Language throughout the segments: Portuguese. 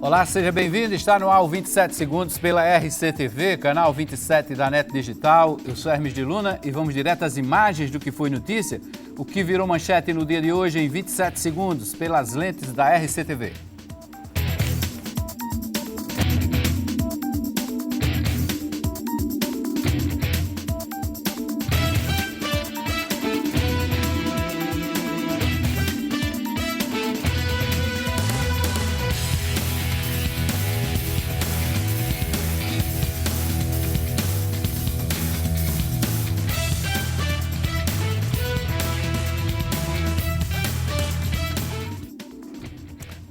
Olá, seja bem-vindo. Está no ar o 27 Segundos pela RCTV, canal 27 da NET Digital. Eu sou Hermes de Luna e vamos direto às imagens do que foi notícia, o que virou manchete no dia de hoje em 27 segundos pelas lentes da RCTV.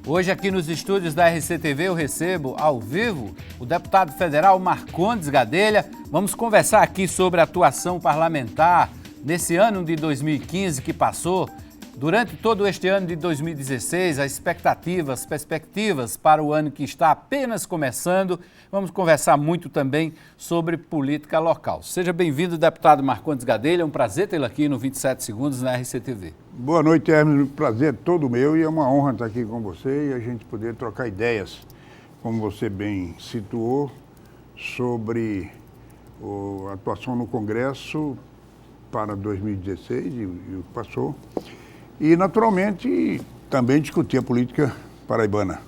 Hoje aqui nos estúdios da RCTV eu recebo ao vivo o deputado federal Marcondes Gadelha. Vamos conversar aqui sobre a atuação parlamentar nesse ano de 2015 que passou. Durante todo este ano de 2016, as perspectivas para o ano que está apenas começando. Vamos conversar muito também sobre política local. Seja bem-vindo, deputado Marcondes Gadelha. É um prazer tê-lo aqui no 27 Segundos na RCTV. Boa noite, Hermes. O prazer é todo meu e é uma honra estar aqui com você e a gente poder trocar ideias, como você bem situou, sobre a atuação no Congresso para 2016 e o que passou. E, naturalmente, também discutir a política paraibana.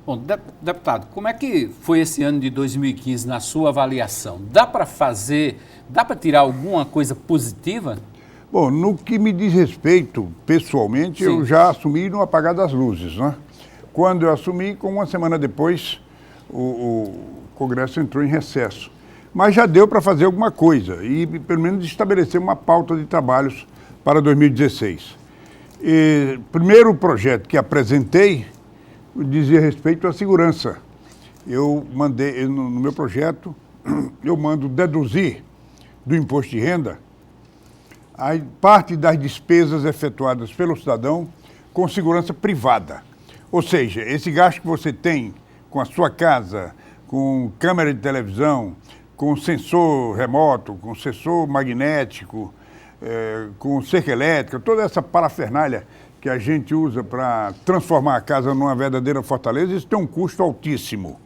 Bom, deputado, como é que foi esse ano de 2015 na sua avaliação? Dá para tirar alguma coisa positiva? Bom, no que me diz respeito, pessoalmente, eu já assumi no apagar das luzes, né? Quando eu assumi, com uma semana depois, o Congresso entrou em recesso. Mas já deu para fazer alguma coisa e, pelo menos, estabelecer uma pauta de trabalhos para 2016. Primeiro projeto que apresentei dizia respeito à segurança. Eu mandei, no meu projeto, eu mando deduzir do imposto de renda a parte das despesas efetuadas pelo cidadão com segurança privada. Ou seja, esse gasto que você tem com a sua casa, com câmera de televisão, com sensor remoto, com sensor magnético, com cerca elétrica, toda essa parafernália que a gente usa para transformar a casa numa verdadeira fortaleza, isso tem um custo altíssimo.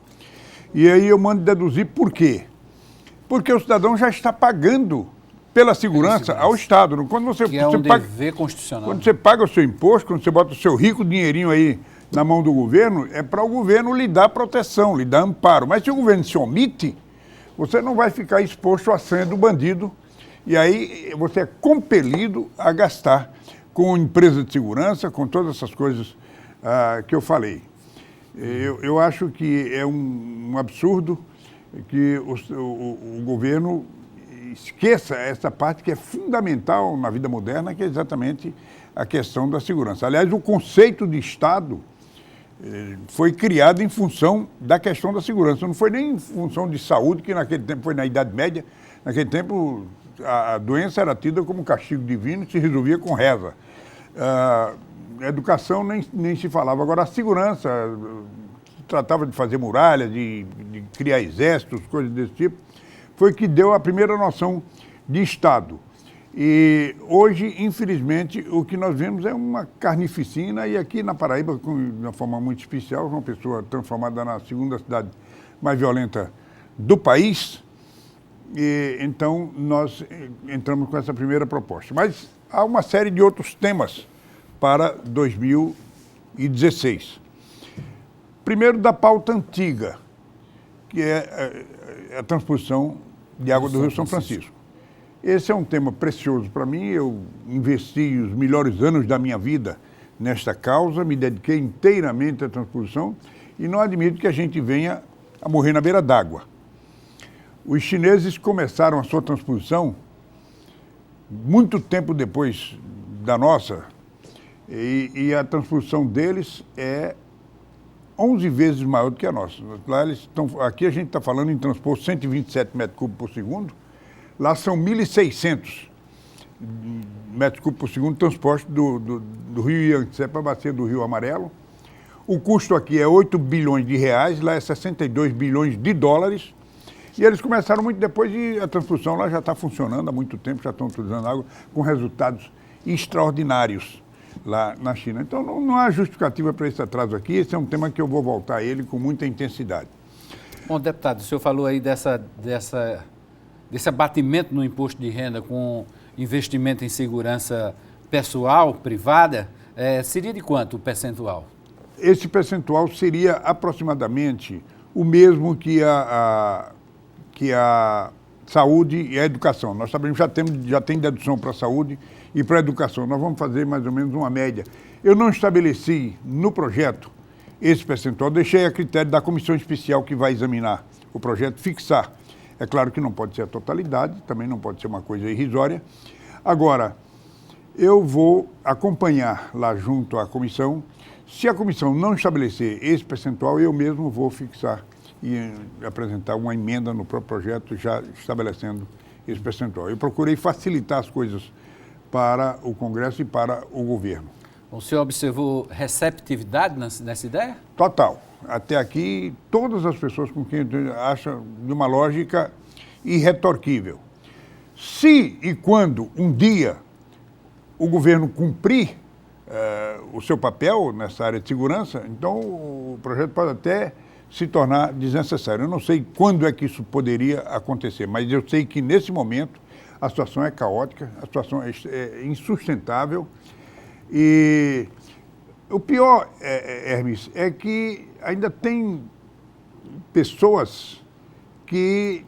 E aí eu mando deduzir por quê? Porque o cidadão já está pagando pela segurança ao Estado. Quando você, que é um dever constitucional. Quando você paga o seu imposto, quando você bota o seu rico dinheirinho aí na mão do governo, é para o governo lhe dar proteção, lhe dar amparo. Mas se o governo se omite, você não vai ficar exposto à sanha do bandido. E aí você é compelido a gastar com empresa de segurança, com todas essas coisas que eu falei. Eu acho que é um absurdo que o governo esqueça essa parte que é fundamental na vida moderna, que é exatamente a questão da segurança. Aliás, o conceito de Estado foi criado em função da questão da segurança. Não foi nem em função de saúde, que naquele tempo foi na Idade Média. Naquele tempo a doença era tida como castigo divino e se resolvia com reza. A educação nem se falava. Agora, a segurança, tratava de fazer muralhas, de criar exércitos, coisas desse tipo, foi que deu a primeira noção de Estado. E hoje, infelizmente, o que nós vemos é uma carnificina, e aqui na Paraíba, de uma forma muito especial, uma pessoa transformada na segunda cidade mais violenta do país. E, então, nós entramos com essa primeira proposta. Mas há uma série de outros temas para 2016. Primeiro, da pauta antiga, que é a transposição de água do Rio São Francisco. Esse é um tema precioso para mim. Eu investi os melhores anos da minha vida nesta causa, me dediquei inteiramente à transposição e não admito que a gente venha a morrer na beira d'água. Os chineses começaram a sua transposição muito tempo depois da nossa, e a transposição deles é 11 vezes maior do que a nossa. Lá aqui a gente está falando em transpor 127 metros cúbicos por segundo, lá são 1.600 metros cúbicos por segundo transporte do rio Yangtze para a bacia do Rio Amarelo. O custo aqui é 8 bilhões de reais, lá é 62 bilhões de dólares. E eles começaram muito depois e a transposição lá já está funcionando há muito tempo, já estão utilizando água com resultados extraordinários. lá na China. Então, não há justificativa para esse atraso aqui. Esse é um tema que eu vou voltar a ele com muita intensidade. Bom, deputado, o senhor falou aí desse abatimento no imposto de renda com investimento em segurança pessoal, privada. Seria de quanto o percentual? Esse percentual seria aproximadamente o mesmo que a saúde e a educação. Nós sabemos que já tem dedução para a saúde e para a educação. Nós vamos fazer mais ou menos uma média. Eu não estabeleci no projeto esse percentual, deixei a critério da comissão especial que vai examinar o projeto fixar. É claro que não pode ser a totalidade, também não pode ser uma coisa irrisória. Agora, eu vou acompanhar lá junto à comissão. Se a comissão não estabelecer esse percentual, eu mesmo vou fixar e apresentar uma emenda no próprio projeto já estabelecendo esse percentual. Eu procurei facilitar as coisas para o Congresso e para o governo. O senhor observou receptividade nessa ideia? Total. Até aqui, todas as pessoas com quem eu acho de uma lógica irretorquível. Se e quando um dia o governo cumprir o seu papel nessa área de segurança, então o projeto pode até se tornar desnecessário. Eu não sei quando é que isso poderia acontecer, mas eu sei que nesse momento a situação é caótica, a situação é insustentável e o pior, Hermes, é que ainda tem pessoas que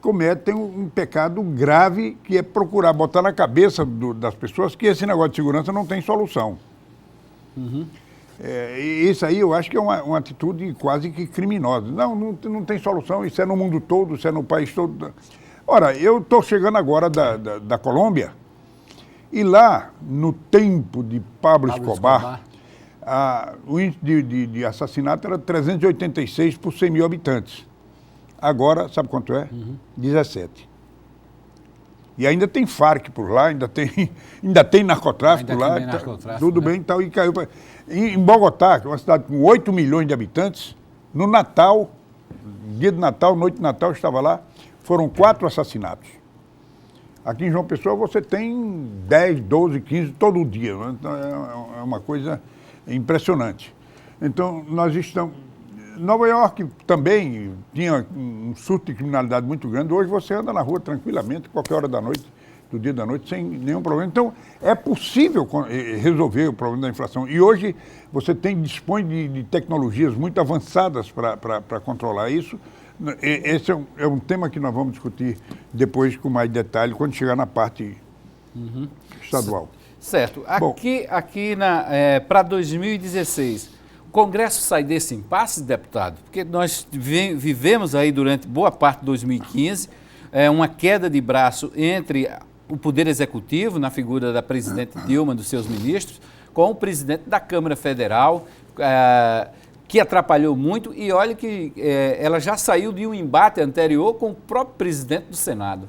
cometem um pecado grave, que é procurar botar na cabeça das pessoas que esse negócio de segurança não tem solução. Uhum. Isso aí eu acho que é uma atitude quase que criminosa. Não tem solução, isso é no mundo todo, isso é no país todo. Ora, eu estou chegando agora da Colômbia, e lá, no tempo de Pablo Escobar, o índice de assassinato era 386 por 100 mil habitantes. Agora, sabe quanto é? 17. E ainda tem Farc por lá, ainda tem narcotráfico lá, tudo bem e tal, e caiu. Em Bogotá, que é uma cidade com 8 milhões de habitantes, no Natal, dia de Natal, noite de Natal, eu estava lá, foram 4 assassinatos. Aqui em João Pessoa você tem 10, 12, 15 todo dia, né? Então, é uma coisa impressionante. Então, nós estamos... Nova York também tinha um surto de criminalidade muito grande. Hoje você anda na rua tranquilamente, qualquer hora da noite, do dia da noite, sem nenhum problema. Então, é possível resolver o problema da inflação. E hoje você dispõe de tecnologias muito avançadas para controlar isso. Esse é um tema que nós vamos discutir depois com mais detalhe, quando chegar na parte estadual. Certo. Aqui para 2016... O Congresso sai desse impasse, deputado? Porque nós vivemos aí durante boa parte de 2015 uma queda de braço entre o Poder Executivo, na figura da presidente Dilma e dos seus ministros, com o presidente da Câmara Federal, que atrapalhou muito, e olha que ela já saiu de um embate anterior com o próprio presidente do Senado.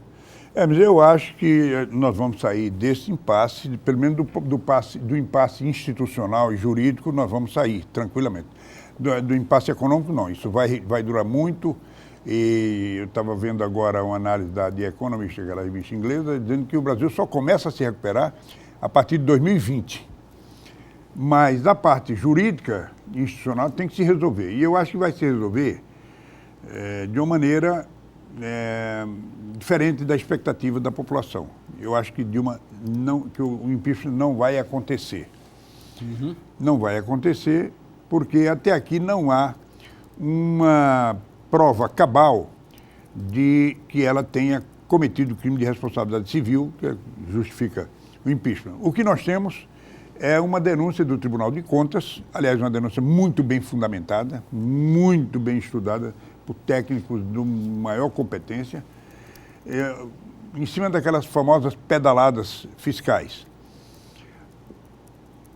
Mas eu acho que nós vamos sair desse impasse, pelo menos do impasse institucional e jurídico, nós vamos sair tranquilamente. Do impasse econômico, não. Isso vai durar muito. E eu estava vendo agora uma análise da The Economist, aquela revista inglesa, dizendo que o Brasil só começa a se recuperar a partir de 2020. Mas a parte jurídica e institucional tem que se resolver. E eu acho que vai se resolver de uma maneira... diferente da expectativa da população. Eu acho que que o impeachment não vai acontecer. Não vai acontecer porque até aqui não há uma prova cabal de que ela tenha cometido crime de responsabilidade civil, que justifica o impeachment. O que nós temos é uma denúncia do Tribunal de Contas, aliás, uma denúncia muito bem fundamentada, muito bem estudada, por técnicos de maior competência, em cima daquelas famosas pedaladas fiscais.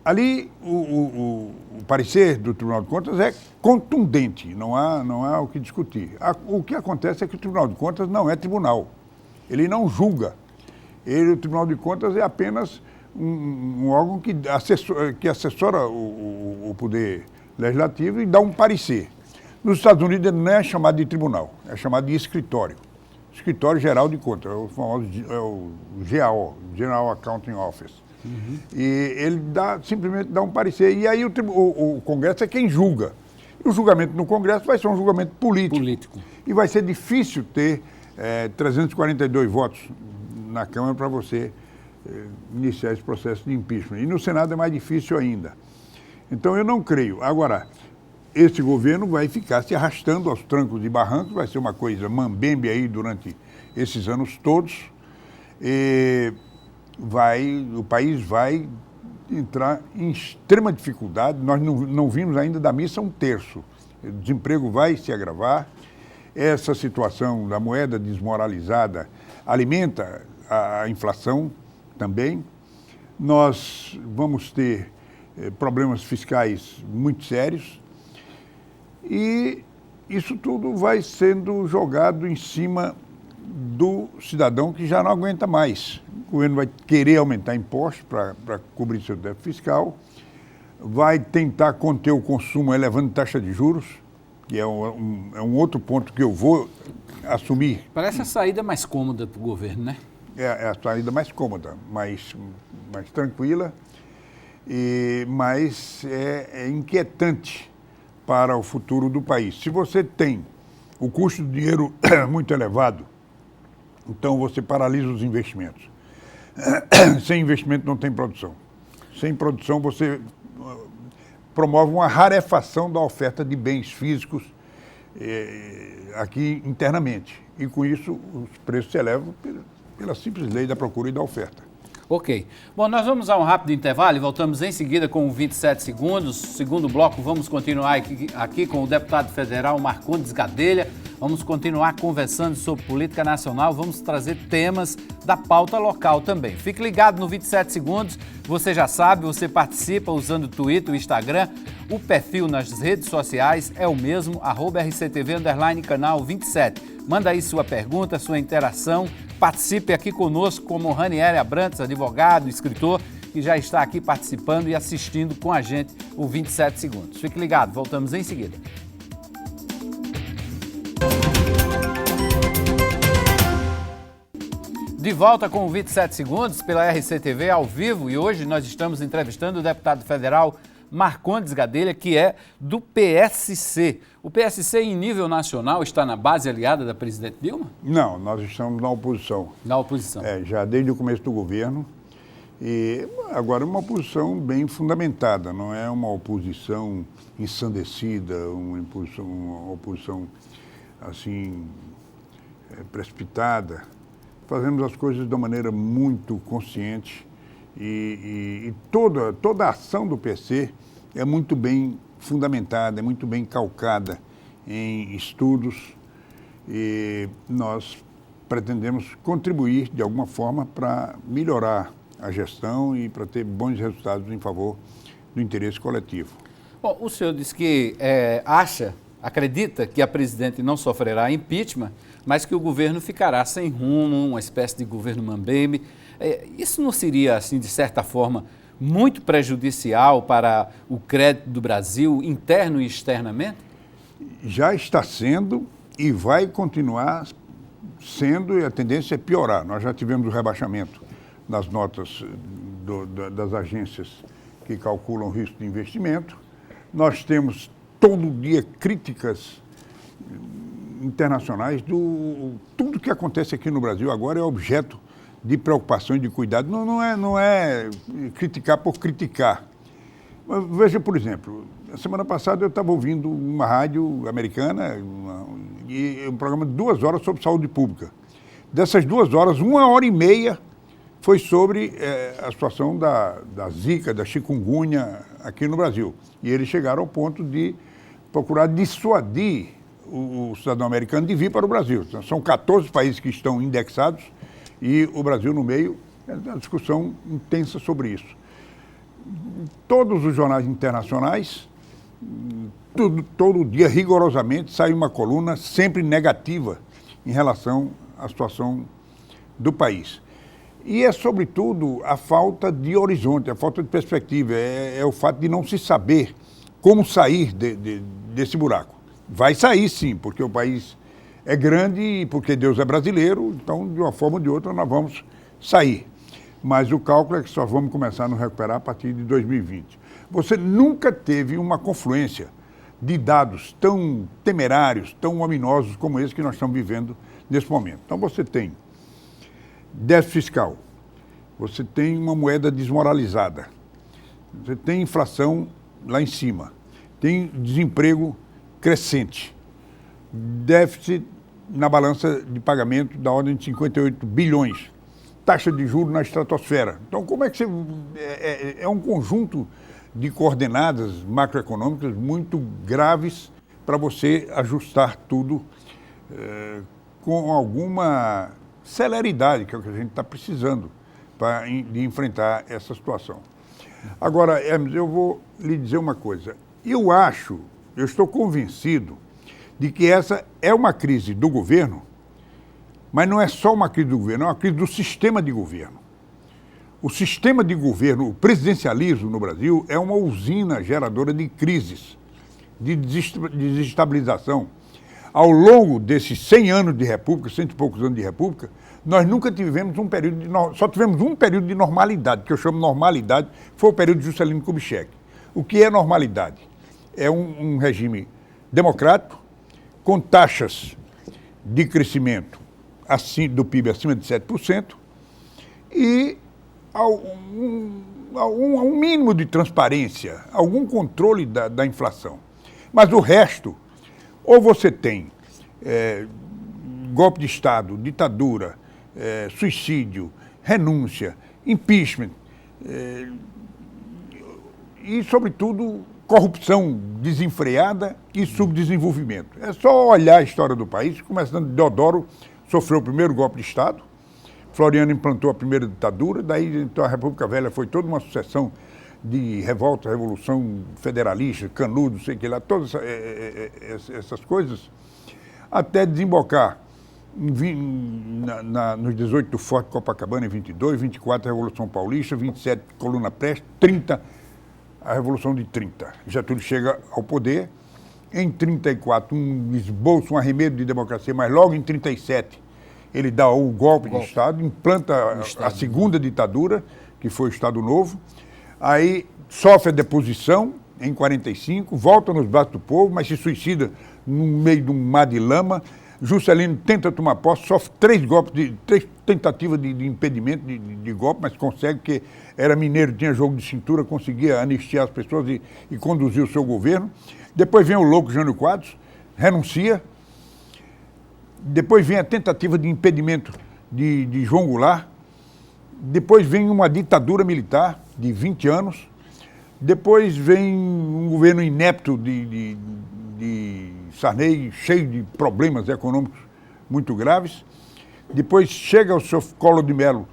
Ali, o parecer do Tribunal de Contas é contundente, não há o que discutir. O que acontece é que o Tribunal de Contas não é tribunal, ele não julga. O Tribunal de Contas é apenas um órgão que assessora o Poder Legislativo e dá um parecer. Nos Estados Unidos ele não é chamado de tribunal, é chamado de escritório. Escritório Geral de Contas, é o famoso GAO, General Accounting Office. E ele simplesmente dá um parecer. E aí o Congresso é quem julga. E o julgamento no Congresso vai ser um julgamento político. E vai ser difícil ter 342 votos na Câmara para você iniciar esse processo de impeachment. E no Senado é mais difícil ainda. Então eu não creio. Agora, esse governo vai ficar se arrastando aos trancos e barrancos, vai ser uma coisa mambembe aí durante esses anos todos. E o país vai entrar em extrema dificuldade. Nós não vimos ainda da missa um terço. O desemprego vai se agravar. Essa situação da moeda desmoralizada alimenta a inflação também. Nós vamos ter problemas fiscais muito sérios. E isso tudo vai sendo jogado em cima do cidadão que já não aguenta mais. O governo vai querer aumentar impostos para cobrir seu déficit fiscal, vai tentar conter o consumo elevando taxa de juros, que é um outro ponto que eu vou assumir. Parece a saída mais cômoda para o governo, né? É a saída mais cômoda, mais tranquila, mas é inquietante para o futuro do país. Se você tem o custo do dinheiro muito elevado, então você paralisa os investimentos. Sem investimento não tem produção. Sem produção você promove uma rarefação da oferta de bens físicos aqui internamente. E com isso os preços se elevam pela simples lei da procura e da oferta. Ok. Bom, nós vamos a um rápido intervalo e voltamos em seguida com 27 segundos. Segundo bloco, vamos continuar aqui com o deputado federal Marcondes Gadelha. Vamos continuar conversando sobre política nacional. Vamos trazer temas da pauta local também. Fique ligado no 27 segundos. Você já sabe, você participa usando o Twitter, o Instagram. O perfil nas redes sociais é o mesmo, @RCTV_canal 27. Manda aí sua pergunta, sua interação. Participe aqui conosco como Ranieri Abrantes, advogado, escritor, que já está aqui participando e assistindo com a gente o 27 segundos. Fique ligado, voltamos em seguida. De volta com o 27 segundos pela RCTV ao vivo e hoje nós estamos entrevistando o deputado federal Marcondes Gadelha, que é do PSC. O PSC, em nível nacional, está na base aliada da presidente Dilma? Não, nós estamos na oposição. Na oposição. Já desde o começo do governo. E agora uma oposição bem fundamentada, não é uma oposição ensandecida, uma oposição assim, precipitada. Fazemos as coisas de uma maneira muito consciente. E toda a ação do PC é muito bem fundamentada, é muito bem calcada em estudos e nós pretendemos contribuir de alguma forma para melhorar a gestão e para ter bons resultados em favor do interesse coletivo. Bom, o senhor disse que acredita que a presidente não sofrerá impeachment, mas que o governo ficará sem rumo, uma espécie de governo mambembe. Isso não seria, assim, de certa forma, muito prejudicial para o crédito do Brasil, interno e externamente? Já está sendo e vai continuar sendo, e a tendência é piorar. Nós já tivemos o rebaixamento das notas das agências que calculam o risco de investimento. Nós temos todo dia críticas internacionais tudo que acontece aqui no Brasil agora é objeto de preocupação e de cuidado. Não é criticar por criticar. Mas veja, por exemplo, a semana passada eu estava ouvindo uma rádio americana e um programa de 2 horas sobre saúde pública. Dessas 2 horas, 1h30 foi sobre a situação da zika, da chikungunya aqui no Brasil. E eles chegaram ao ponto de procurar dissuadir o cidadão americano de vir para o Brasil. São 14 países que estão indexados e o Brasil no meio. É uma discussão intensa sobre isso. Todos os jornais internacionais, todo dia, rigorosamente, sai uma coluna sempre negativa em relação à situação do país. E é, sobretudo, a falta de horizonte, a falta de perspectiva, é o fato de não se saber como sair desse buraco. Vai sair, sim, porque o país é grande e porque Deus é brasileiro, então, de uma forma ou de outra, nós vamos sair. mas o cálculo é que só vamos começar a nos recuperar a partir de 2020. Você nunca teve uma confluência de dados tão temerários, tão ominosos como esse que nós estamos vivendo nesse momento. Então você tem déficit fiscal, você tem uma moeda desmoralizada, você tem inflação lá em cima, tem desemprego crescente, déficit na balança de pagamento da ordem de 58 bilhões, taxa de juros na estratosfera. Então, como é que você... É um conjunto de coordenadas macroeconômicas muito graves para você ajustar tudo com alguma celeridade, que é o que a gente está precisando para enfrentar essa situação. Agora, Hermes, eu vou lhe dizer uma coisa. Eu estou convencido de que essa é uma crise do governo, mas não é só uma crise do governo, é uma crise do sistema de governo. O sistema de governo, o presidencialismo no Brasil, é uma usina geradora de crises, de desestabilização. Ao longo desses 100 anos de república, 100 e poucos anos de república, nós nunca tivemos só tivemos um período de normalidade, que eu chamo normalidade, foi o período de Juscelino Kubitschek. O que é normalidade? É um regime democrático, com taxas de crescimento do PIB acima de 7% e um mínimo de transparência, algum controle da inflação. Mas o resto, ou você tem golpe de Estado, ditadura, suicídio, renúncia, impeachment e, sobretudo, corrupção desenfreada e subdesenvolvimento. É só olhar a história do país, começando de Deodoro, sofreu o primeiro golpe de Estado, Floriano implantou a primeira ditadura, daí então a República Velha foi toda uma sucessão de revolta, revolução federalista, Canudo, sei que lá, todas essas coisas, até desembocar nos 18 do Forte Copacabana em 22, 24 a Revolução Paulista, 27 Coluna Prestes, 30 a Revolução de 30. Getúlio chega ao poder, em 34 um esboço, um arremedo de democracia, mas logo em 37 ele dá o golpe de Estado, implanta a segunda ditadura, que foi o Estado Novo, aí sofre a deposição em 45, volta nos braços do povo, mas se suicida no meio de um mar de lama. Juscelino tenta tomar posse, sofre três tentativas de impedimento de golpe, mas consegue, porque era mineiro, tinha jogo de cintura, conseguia anistiar as pessoas e conduzir o seu governo. Depois vem o louco Jânio Quadros, renuncia. Depois vem a tentativa de impedimento de João Goulart. Depois vem uma ditadura militar de 20 anos. Depois vem um governo inepto de Sarney, cheio de problemas econômicos muito graves. Depois chega o seu Collor de Mello,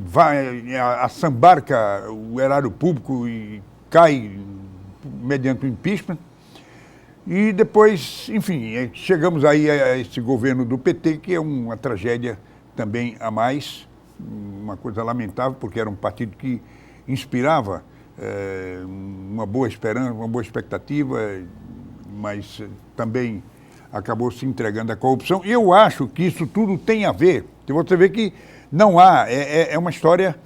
vai, assambarca o erário público e cai mediante o impeachment. E depois, enfim, chegamos aí a esse governo do PT, que é uma tragédia também a mais, uma coisa lamentável, porque era um partido que inspirava uma boa esperança, uma boa expectativa, mas também acabou se entregando à corrupção. E eu acho que isso tudo tem a ver, você vê que não há, é uma história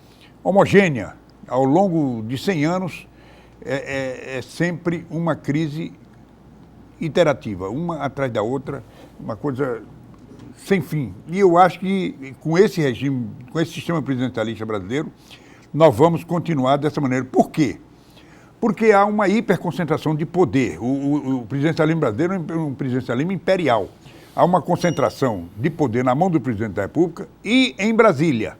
homogênea. Ao longo de 100 anos, é sempre uma crise iterativa, uma atrás da outra, uma coisa sem fim. E eu acho que com esse regime, com esse sistema presidencialista brasileiro, nós vamos continuar dessa maneira. Por quê? Porque há uma hiperconcentração de poder. O presidencialismo brasileiro é um presidencialismo imperial. Há uma concentração de poder na mão do presidente da República e em Brasília.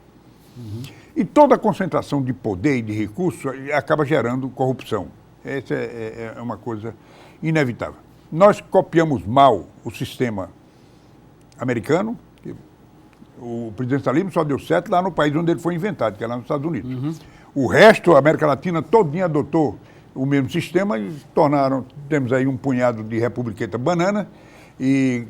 Uhum. E toda concentração de poder e de recursos acaba gerando corrupção. Essa é uma coisa inevitável. Nós copiamos mal o sistema americano. O presidencialismo só deu certo lá no país onde ele foi inventado, que é lá nos Estados Unidos. Uhum. O resto, a América Latina todinha adotou o mesmo sistema e temos aí um punhado de republiqueta banana e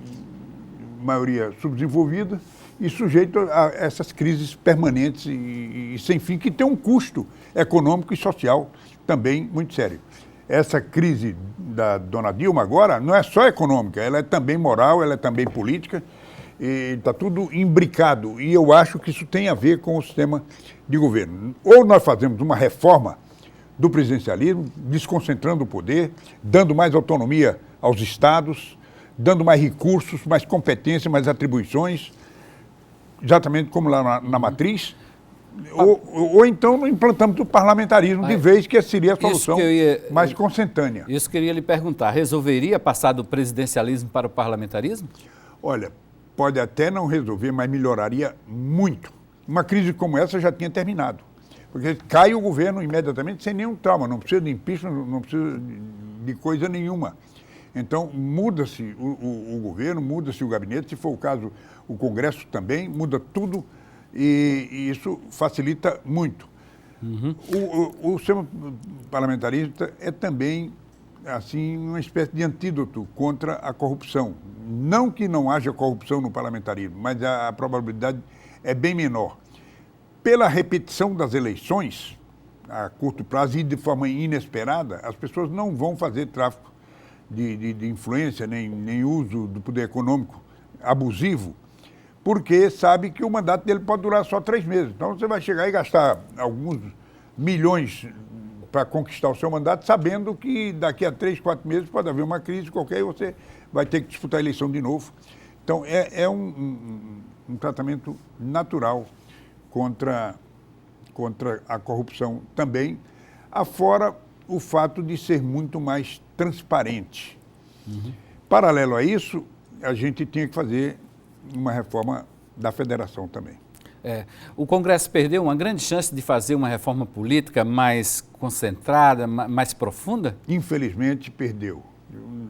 maioria subdesenvolvida e sujeito a essas crises permanentes e sem fim, que tem um custo econômico e social também muito sério. Essa crise da dona Dilma agora não é só econômica, ela é também moral, ela é também política Está tudo imbricado e eu acho que isso tem a ver com o sistema de governo. Ou nós fazemos uma reforma do presidencialismo, desconcentrando o poder, dando mais autonomia aos estados, dando mais recursos, mais competência, mais atribuições, exatamente como lá na matriz, ou então implantamos o parlamentarismo de vez, que seria a solução mais consentânea. Isso que eu ia lhe perguntar, resolveria passar do presidencialismo para o parlamentarismo? Olha, pode até não resolver, mas melhoraria muito. Uma crise como essa já tinha terminado. Porque cai o governo imediatamente sem nenhum trauma, não precisa de impeachment, não precisa de coisa nenhuma. Então, muda-se o governo, muda-se o gabinete, se for o caso, o Congresso também, muda tudo e isso facilita muito. Uhum. O sistema parlamentarista é também, assim, uma espécie de antídoto contra a corrupção. Não que não haja corrupção no parlamentarismo, mas a probabilidade é bem menor. Pela repetição das eleições, a curto prazo e de forma inesperada, as pessoas não vão fazer tráfico de influência, nem uso do poder econômico abusivo, porque sabe que o mandato dele pode durar só 3 meses. Então você vai chegar e gastar alguns milhões para conquistar o seu mandato, sabendo que daqui a 3, 4 meses pode haver uma crise qualquer e você vai ter que disputar a eleição de novo. Então é um tratamento natural contra a corrupção também, afora o fato de ser muito mais transparente. Uhum. Paralelo a isso, a gente tinha que fazer uma reforma da federação também. O Congresso perdeu uma grande chance de fazer uma reforma política mais concentrada, mais profunda? Infelizmente, perdeu.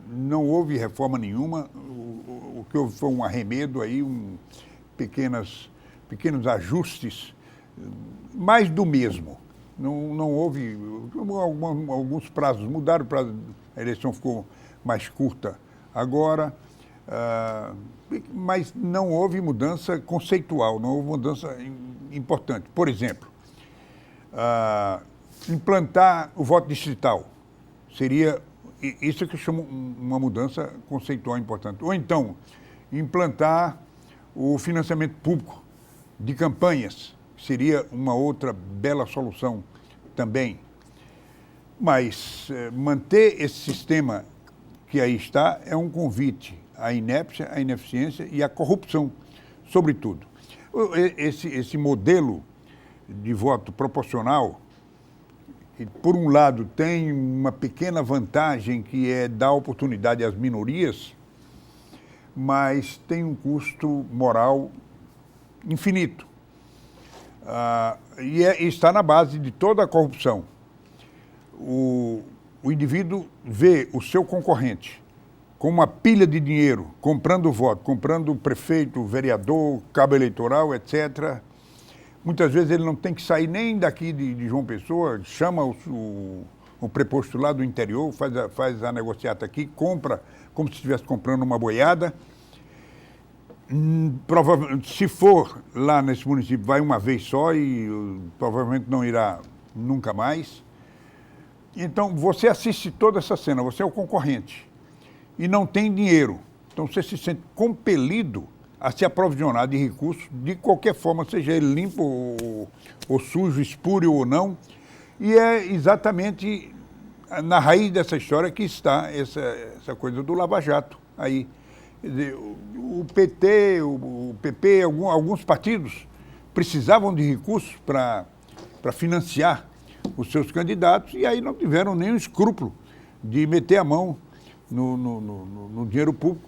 Não houve reforma nenhuma. O que houve foi um arremedo aí, pequenos ajustes, mais do mesmo. Não houve, alguns prazos mudaram, a eleição ficou mais curta agora, mas não houve mudança conceitual, não houve mudança importante. Por exemplo, implantar o voto distrital seria, isso que eu chamo uma mudança conceitual importante. Ou então, implantar o financiamento público de campanhas, seria uma outra bela solução também. Mas manter esse sistema que aí está é um convite à inépcia, à ineficiência e à corrupção, sobretudo. Esse modelo de voto proporcional, que por um lado tem uma pequena vantagem que é dar oportunidade às minorias, mas tem um custo moral infinito. E está na base de toda a corrupção. O indivíduo vê o seu concorrente com uma pilha de dinheiro, comprando voto, comprando prefeito, vereador, cabo eleitoral, etc. Muitas vezes ele não tem que sair nem daqui de João Pessoa, chama o preposto lá do interior, faz a negociata aqui, compra como se estivesse comprando uma boiada. Provavelmente, se for lá nesse município, vai uma vez só e provavelmente não irá nunca mais. Então, você assiste toda essa cena, você é o concorrente e não tem dinheiro. Então, você se sente compelido a se aprovisionar de recursos de qualquer forma, seja ele limpo ou sujo, espúrio ou não. E é exatamente na raiz dessa história que está essa coisa do Lava Jato aí. Quer dizer, o PT, o PP, alguns partidos precisavam de recursos para financiar os seus candidatos e aí não tiveram nenhum escrúpulo de meter a mão no dinheiro público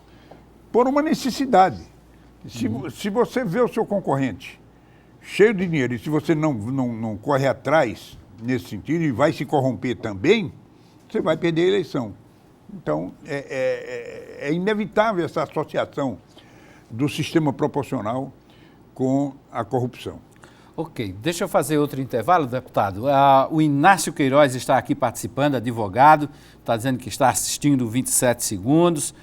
por uma necessidade. Se você vê o seu concorrente cheio de dinheiro e se você não corre atrás nesse sentido e vai se corromper também, você vai perder a eleição. Então, é inevitável essa associação do sistema proporcional com a corrupção. Ok, deixa eu fazer outro intervalo, deputado. O Inácio Queiroz está aqui participando, advogado, está dizendo que está assistindo 27 segundos.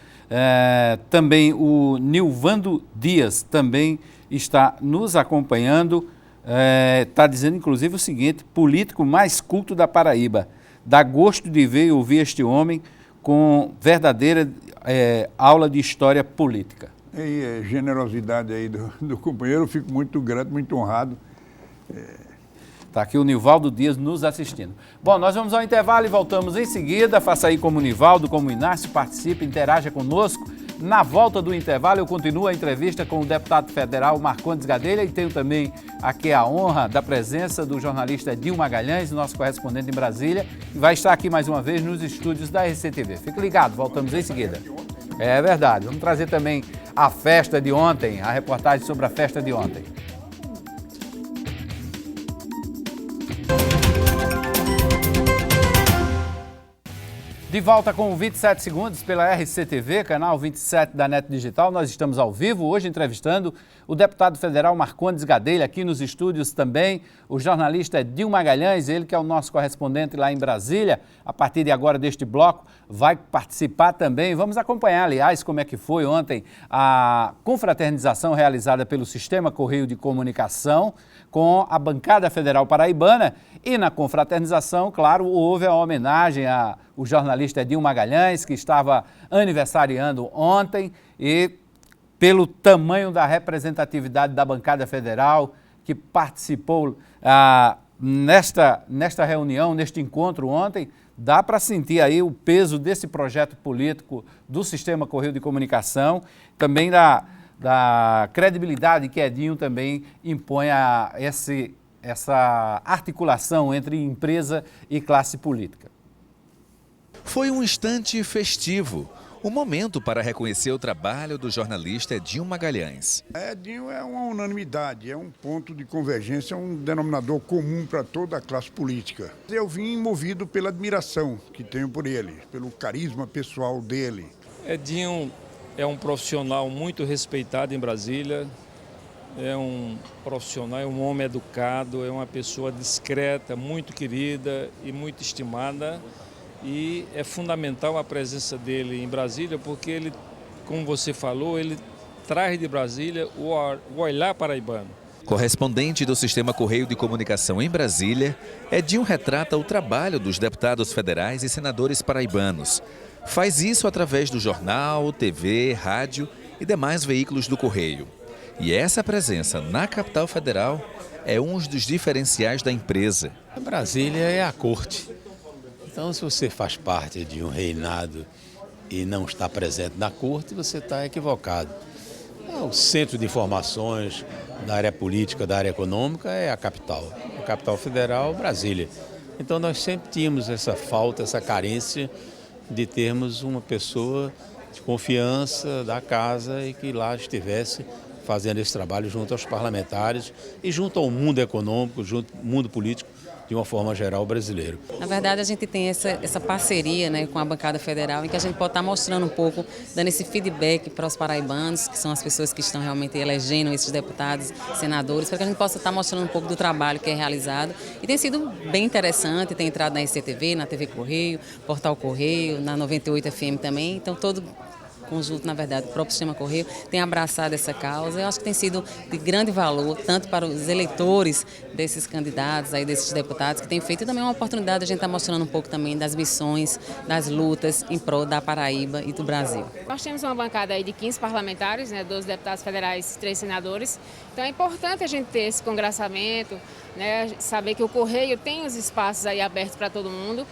Também o Nilvando Dias também está nos acompanhando. Está dizendo, inclusive, o seguinte: político mais culto da Paraíba. Dá gosto de ver e ouvir este homem com verdadeira aula de história política. E a generosidade aí do companheiro, eu fico muito grato, muito honrado. Está aqui o Nivaldo Dias nos assistindo. Bom, nós vamos ao intervalo e voltamos em seguida. Faça aí como o Nivaldo, como o Inácio, participe, interaja conosco. Na volta do intervalo, eu continuo a entrevista com o deputado federal Marcondes Gadelha e tenho também aqui a honra da presença do jornalista Edinho Magalhães, nosso correspondente em Brasília, que vai estar aqui mais uma vez nos estúdios da RCTV. Fique ligado, voltamos em seguida. É verdade, vamos trazer também a festa de ontem, a reportagem sobre a festa de ontem. De volta com 27 segundos pela RCTV, canal 27 da NET Digital. Nós estamos ao vivo hoje entrevistando o deputado federal Marcondes Gadelha, aqui nos estúdios também, o jornalista Edinho Magalhães, ele que é o nosso correspondente lá em Brasília. A partir de agora deste bloco vai participar também. Vamos acompanhar, aliás, como é que foi ontem a confraternização realizada pelo Sistema Correio de Comunicação com a bancada federal paraibana. E na confraternização, claro, houve a homenagem ao jornalista Edinho Magalhães, que estava aniversariando ontem, e pelo tamanho da representatividade da bancada federal que participou nesta reunião, neste encontro ontem, dá para sentir aí o peso desse projeto político do Sistema Correio de Comunicação, também da credibilidade que Edinho também impõe a essa articulação entre empresa e classe política. Foi um instante festivo, um momento para reconhecer o trabalho do jornalista Edinho Magalhães. Edinho é uma unanimidade, é um ponto de convergência, é um denominador comum para toda a classe política. Eu vim movido pela admiração que tenho por ele, pelo carisma pessoal dele. Edinho é um profissional muito respeitado em Brasília, é um profissional, é um homem educado, é uma pessoa discreta, muito querida e muito estimada. E é fundamental a presença dele em Brasília porque ele, como você falou, ele traz de Brasília o olhar paraibano. Correspondente do Sistema Correio de Comunicação em Brasília, Edinho retrata o trabalho dos deputados federais e senadores paraibanos. Faz isso através do jornal, TV, rádio e demais veículos do Correio. E essa presença na capital federal é um dos diferenciais da empresa. Brasília é a corte. Então, se você faz parte de um reinado e não está presente na corte, você está equivocado. O centro de informações da área política, da área econômica é a capital federal, Brasília. Então, nós sempre tínhamos essa falta, essa carência de termos uma pessoa de confiança da casa e que lá estivesse fazendo esse trabalho junto aos parlamentares e junto ao mundo econômico, junto ao mundo político, de uma forma geral brasileiro. Na verdade, a gente tem essa parceria, né, com a bancada federal, em que a gente pode estar mostrando um pouco, dando esse feedback para os paraibanos, que são as pessoas que estão realmente elegendo esses deputados, senadores, para que a gente possa estar mostrando um pouco do trabalho que é realizado. E tem sido bem interessante, tem entrado na RCTV, na TV Correio, Portal Correio, na 98 FM também, então todo conjunto, na verdade, o próprio Sistema Correio tem abraçado essa causa. Eu acho que tem sido de grande valor, tanto para os eleitores desses candidatos, aí, desses deputados, que tem feito também uma oportunidade de a gente estar mostrando um pouco também das missões, das lutas em prol da Paraíba e do Brasil. Nós temos uma bancada aí de 15 parlamentares, né, 12 deputados federais e 3 senadores. Então é importante a gente ter esse congraçamento, né, saber que o Correio tem os espaços aí abertos para todo mundo.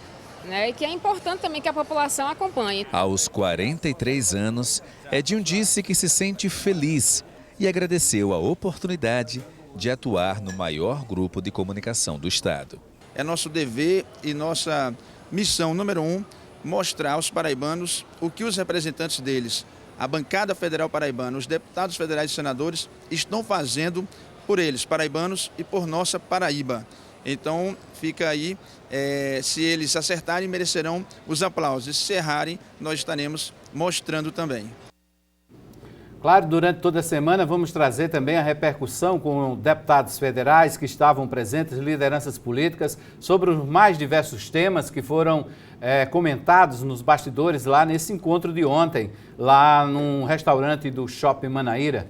E que é importante também que a população acompanhe. Aos 43 anos, Edinho disse que se sente feliz e agradeceu a oportunidade de atuar no maior grupo de comunicação do Estado. É nosso dever e nossa missão número 1, mostrar aos paraibanos o que os representantes deles, a bancada federal paraibana, os deputados federais e senadores, estão fazendo por eles, paraibanos, e por nossa Paraíba. Então, fica aí, se eles acertarem, merecerão os aplausos. E se errarem, nós estaremos mostrando também. Claro, durante toda a semana vamos trazer também a repercussão com deputados federais que estavam presentes, lideranças políticas, sobre os mais diversos temas que foram comentados nos bastidores lá nesse encontro de ontem, lá num restaurante do Shopping Manaíra,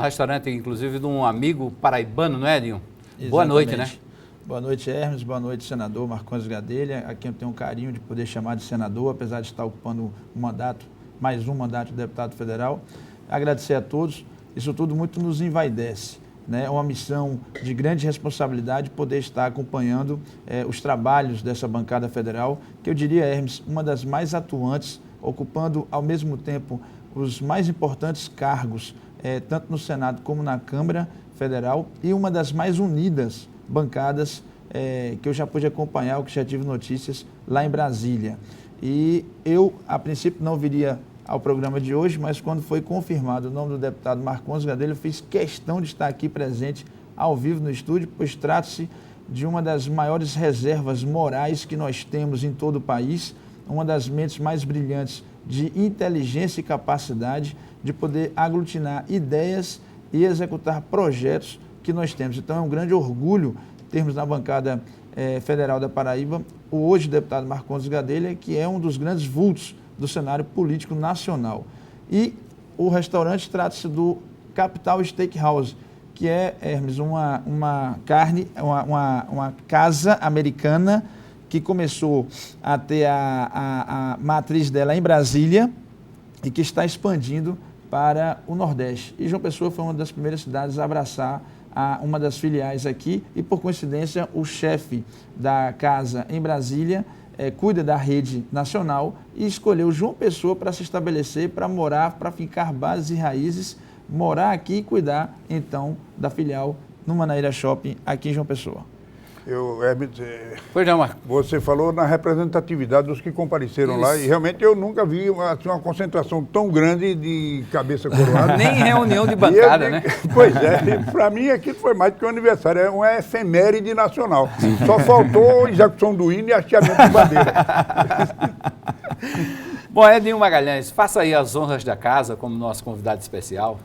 restaurante inclusive de um amigo paraibano, não é, Edinho? Exatamente. Boa noite, né? Boa noite, Hermes. Boa noite, senador Marcondes Gadelha, a quem eu tenho um carinho de poder chamar de senador, apesar de estar ocupando mais um mandato de deputado federal. agradecer a todos. Isso tudo muito nos envaidece. É uma missão de grande responsabilidade poder estar acompanhando os trabalhos dessa bancada federal, que eu diria, Hermes, uma das mais atuantes, ocupando ao mesmo tempo os mais importantes cargos, tanto no Senado como na Câmara Federal, e uma das mais unidas bancadas que eu já pude acompanhar, que já tive notícias lá em Brasília. E eu, a princípio, não viria ao programa de hoje, mas quando foi confirmado o nome do deputado Marcondes Gadelha, eu fiz questão de estar aqui presente ao vivo no estúdio, pois trata-se de uma das maiores reservas morais que nós temos em todo o país, uma das mentes mais brilhantes de inteligência e capacidade de poder aglutinar ideias e executar projetos que nós temos. Então é um grande orgulho termos na bancada federal da Paraíba o hoje deputado Marcondes Gadelha, que é um dos grandes vultos do cenário político nacional. E o restaurante trata-se do Capital Steakhouse, que é, Hermes, uma casa americana que começou a ter a matriz dela em Brasília e que está expandindo para o Nordeste. E João Pessoa foi uma das primeiras cidades a abraçar uma das filiais aqui e, por coincidência, o chefe da casa em Brasília cuida da rede nacional e escolheu João Pessoa para se estabelecer, para morar, para ficar bases e raízes, morar aqui e cuidar, então, da filial no Manaíra Shopping, aqui em João Pessoa. Pois não, Marco. Você falou na representatividade dos que compareceram lá e realmente eu nunca vi uma concentração tão grande de cabeça coroada. Nem reunião de bancada, né? Pois é, para mim aquilo foi mais do que um aniversário, é uma efeméride nacional. Só faltou a execução do hino e hasteamento de bandeira. Bom, Edinho Magalhães, faça aí as honras da casa como nosso convidado especial.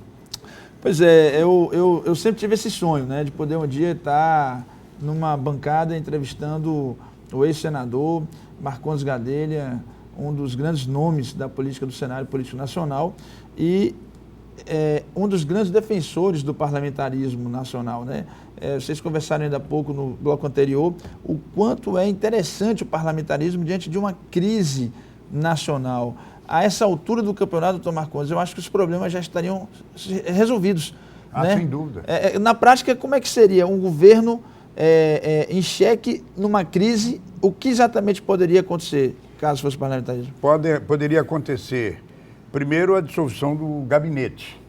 Pois é, eu sempre tive esse sonho, né, de poder um dia estar numa bancada entrevistando o ex-senador Marcondes Gadelha, um dos grandes nomes da política do cenário político nacional e um dos grandes defensores do parlamentarismo nacional, né? Vocês conversaram ainda há pouco no bloco anterior o quanto é interessante o parlamentarismo diante de uma crise nacional. A essa altura do campeonato, doutor Marcondes, eu acho que os problemas já estariam resolvidos. Né? Sem dúvida. Na prática, como é que seria um governo em xeque, numa crise, o que exatamente poderia acontecer, caso fosse parlamentarismo? Poderia acontecer, primeiro, a dissolução do gabinete.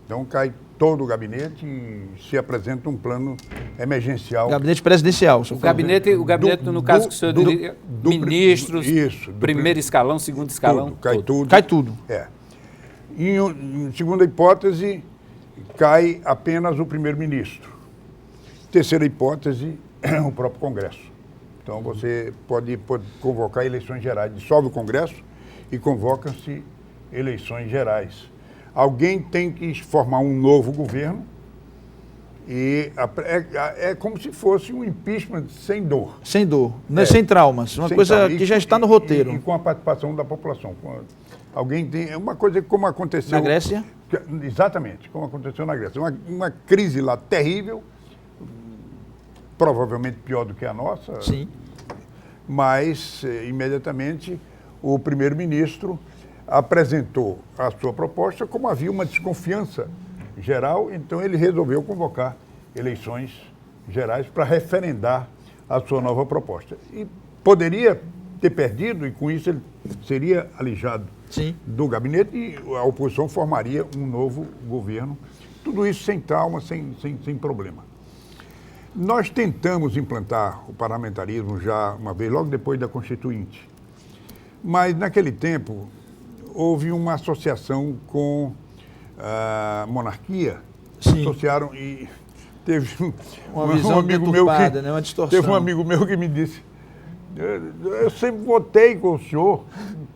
Então, cai todo o gabinete e se apresenta um plano emergencial. Gabinete presidencial. O gabinete, no caso que o senhor diria, ministros, isso, primeiro escalão, segundo escalão. Cai tudo. Em segunda hipótese, cai apenas o primeiro-ministro. Terceira hipótese, o próprio Congresso. Então, você pode convocar eleições gerais. Dissolve o Congresso e convoca-se eleições gerais. Alguém tem que formar um novo governo e é como se fosse um impeachment sem dor. Sem dor, sem traumas. Uma coisa que já está no roteiro. E com a participação da população. Alguém tem... É uma coisa como aconteceu... Na Grécia? Exatamente, como aconteceu na Grécia. Uma crise lá terrível, provavelmente pior do que a nossa. Sim. Mas, imediatamente, o primeiro-ministro apresentou a sua proposta, como havia uma desconfiança geral, então ele resolveu convocar eleições gerais para referendar a sua nova proposta. E poderia ter perdido, e com isso ele seria alijado do gabinete e a oposição formaria um novo governo. Tudo isso sem trauma, sem problema. Nós tentamos implantar o parlamentarismo já uma vez, logo depois da Constituinte. Mas, naquele tempo, houve uma associação com a monarquia. Associaram e teve uma visão amigo meu que, né? Uma distorção. Teve um amigo meu que me disse, eu sempre votei com o senhor,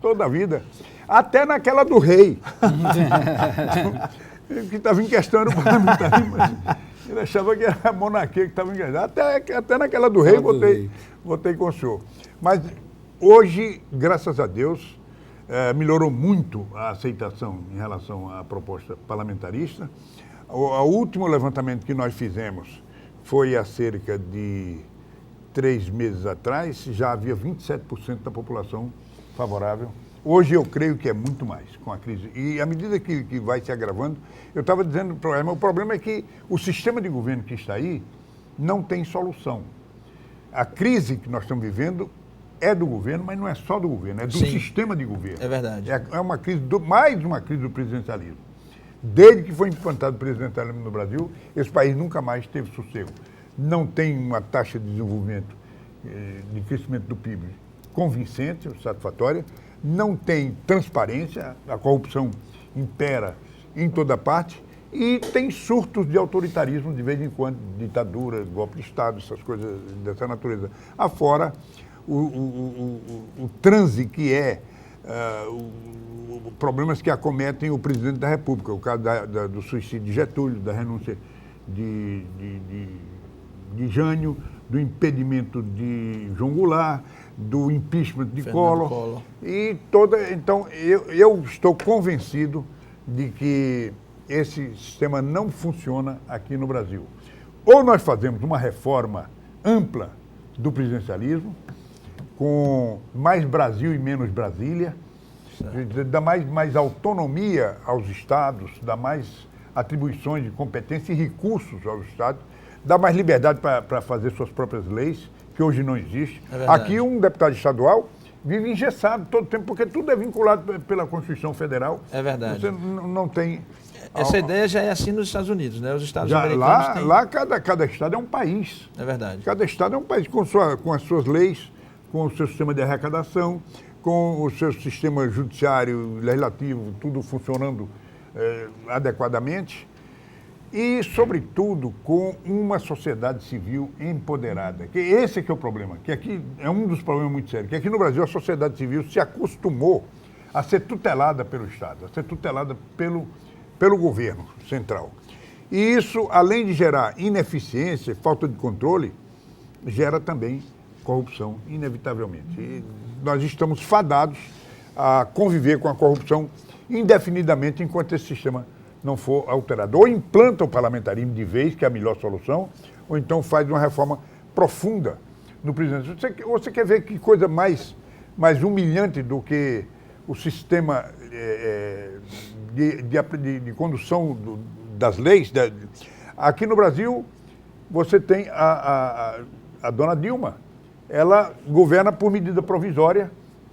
toda a vida, até naquela do rei. Que estava em questão era o parlamentarismo. Ele achava que era a monarquia que estava em questão. Até naquela do rei votei com o senhor. Mas hoje, graças a Deus, melhorou muito a aceitação em relação à proposta parlamentarista. O último levantamento que nós fizemos foi há cerca de 3 meses atrás, já havia 27% da população favorável. Hoje eu creio que é muito mais com a crise. E à medida que vai se agravando, eu estava dizendo o problema é que o sistema de governo que está aí não tem solução. A crise que nós estamos vivendo é do governo, mas não é só do governo, é do sistema de governo. É verdade. É uma crise, mais uma crise do presidencialismo. Desde que foi implantado o presidencialismo no Brasil, esse país nunca mais teve sossego. Não tem uma taxa de desenvolvimento, de crescimento do PIB convincente, satisfatória, não tem transparência, a corrupção impera em toda parte e tem surtos de autoritarismo de vez em quando, ditadura, golpe de Estado, essas coisas dessa natureza. Afora o transe que é problemas que acometem o presidente da República, o caso do suicídio de Getúlio, da renúncia de Jânio, do impedimento de João Goulart, do impeachment de Collor. Então, eu estou convencido de que esse sistema não funciona aqui no Brasil. Ou nós fazemos uma reforma ampla do presidencialismo, com mais Brasil e menos Brasília, dá mais autonomia aos estados, dá mais atribuições de competência e recursos aos estados, dá mais liberdade para fazer suas próprias leis, que hoje não existe. Aqui um deputado estadual vive engessado todo o tempo, porque tudo é vinculado pela Constituição Federal. É verdade. Você não tem... Essa ideia já é assim nos Estados Unidos, né? Os Estados americanos têm... Lá cada estado é um país. É verdade. Cada estado é um país com as suas leis, com o seu sistema de arrecadação, com o seu sistema judiciário, legislativo, tudo funcionando adequadamente. E, sobretudo, com uma sociedade civil empoderada. Que esse é que é o problema, que aqui é um dos problemas muito sérios, que aqui no Brasil a sociedade civil se acostumou a ser tutelada pelo Estado, a ser tutelada pelo governo central. E isso, além de gerar ineficiência, falta de controle, gera também corrupção, inevitavelmente. E nós estamos fadados a conviver com a corrupção indefinidamente enquanto esse sistema não for alterado. Ou implanta o parlamentarismo de vez, que é a melhor solução, ou então faz uma reforma profunda no presidente. Você quer ver que coisa mais humilhante do que o sistema de condução das leis? Aqui no Brasil, você tem a dona Dilma. Ela governa por medida provisória